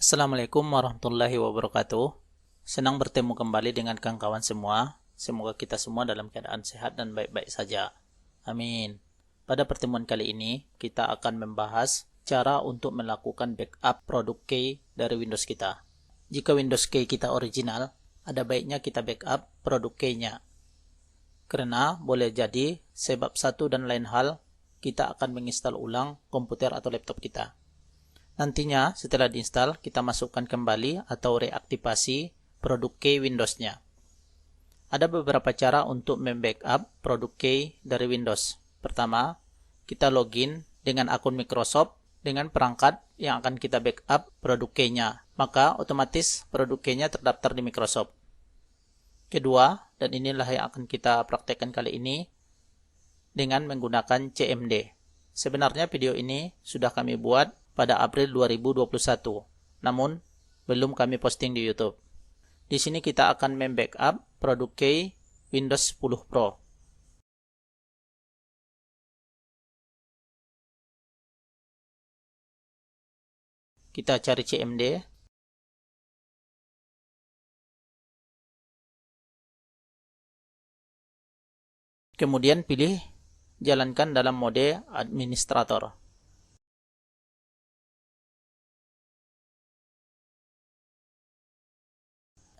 Assalamualaikum warahmatullahi wabarakatuh. Senang bertemu kembali dengan kawan-kawan semua. Semoga kita semua dalam keadaan sehat dan baik-baik saja. Amin. Pada pertemuan kali ini, kita akan membahas cara untuk melakukan backup produk key dari Windows kita. Jika Windows key kita original, ada baiknya kita backup produk key-nya. Karena boleh jadi sebab satu dan lain hal, kita akan menginstal ulang komputer atau laptop kita. Nantinya setelah diinstal, kita masukkan kembali atau reaktivasi produk key Windows-nya. Ada beberapa cara untuk membackup produk key dari Windows. Pertama, kita login dengan akun Microsoft dengan perangkat yang akan kita backup produk key-nya. Maka otomatis produk key-nya terdaftar di Microsoft. Kedua, dan inilah yang akan kita praktekkan kali ini, dengan menggunakan CMD. Sebenarnya video ini sudah kami buat pada April 2021, namun belum kami posting di YouTube. Di sini kita akan membackup produk key Windows 10 Pro. Kita cari CMD. Kemudian pilih jalankan dalam mode administrator.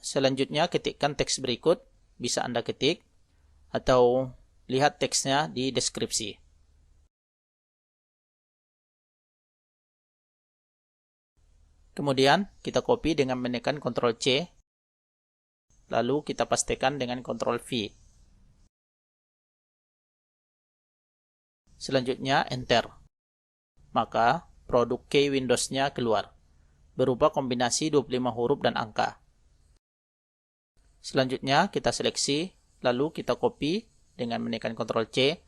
Selanjutnya ketikkan teks berikut, bisa Anda ketik atau lihat teksnya di deskripsi. Kemudian kita copy dengan menekan Ctrl C, lalu kita pastekan dengan Ctrl V. Selanjutnya Enter. Maka produk key Windows-nya keluar, berupa kombinasi 25 huruf dan angka. Selanjutnya kita seleksi, lalu kita copy dengan menekan Ctrl C.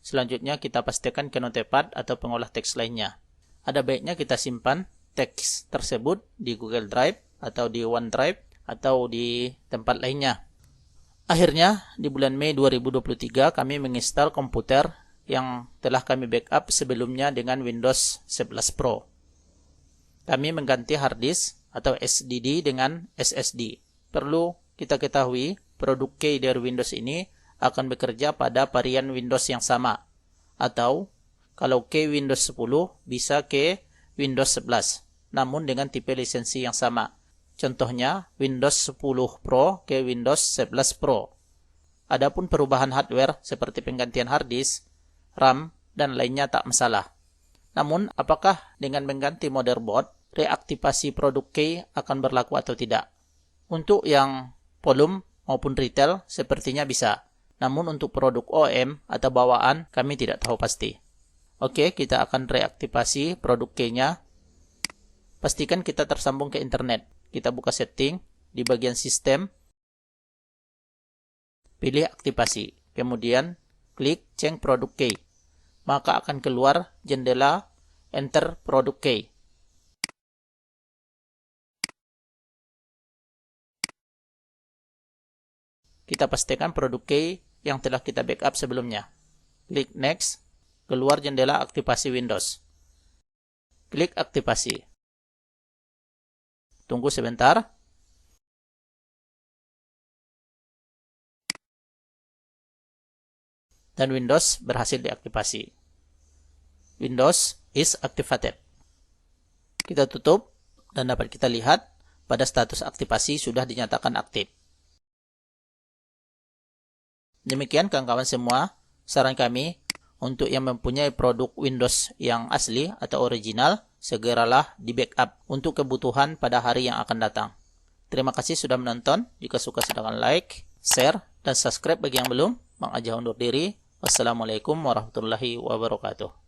Selanjutnya kita pastikan ke Notepad atau pengolah teks lainnya. Ada baiknya kita simpan teks tersebut di Google Drive atau di OneDrive atau di tempat lainnya. Akhirnya di bulan Mei 2023 kami menginstal komputer yang telah kami backup sebelumnya dengan Windows 11 Pro. Kami mengganti hard disk atau SSD dengan SSD. Perlu kita ketahui, produk key dari Windows ini akan bekerja pada varian Windows yang sama. Atau, kalau key Windows 10 bisa ke Windows 11, namun dengan tipe lisensi yang sama. Contohnya, Windows 10 Pro ke Windows 11 Pro. Adapun perubahan hardware seperti penggantian hard disk, RAM, dan lainnya tak masalah. Namun, apakah dengan mengganti motherboard, reaktivasi produk key akan berlaku atau tidak? Untuk yang volume maupun retail sepertinya bisa. Namun untuk produk OEM atau bawaan kami tidak tahu pasti. Oke, kita akan reaktivasi produk key-nya. Pastikan kita tersambung ke internet. Kita buka setting di bagian sistem. Pilih aktivasi. Kemudian klik change produk key. Maka akan keluar jendela enter produk key. Kita pastikan produk key yang telah kita backup sebelumnya. Klik next, keluar jendela aktivasi Windows. Klik aktivasi. Tunggu sebentar. Dan Windows berhasil diaktifasi. Windows is activated. Kita tutup dan dapat kita lihat pada status aktivasi sudah dinyatakan aktif. Demikian kawan-kawan semua, saran kami untuk yang mempunyai produk Windows yang asli atau original, segeralah di backup untuk kebutuhan pada hari yang akan datang. Terima kasih sudah menonton. Jika suka silakan like, share, dan subscribe bagi yang belum. Bang Ajah undur diri. Wassalamualaikum warahmatullahi wabarakatuh.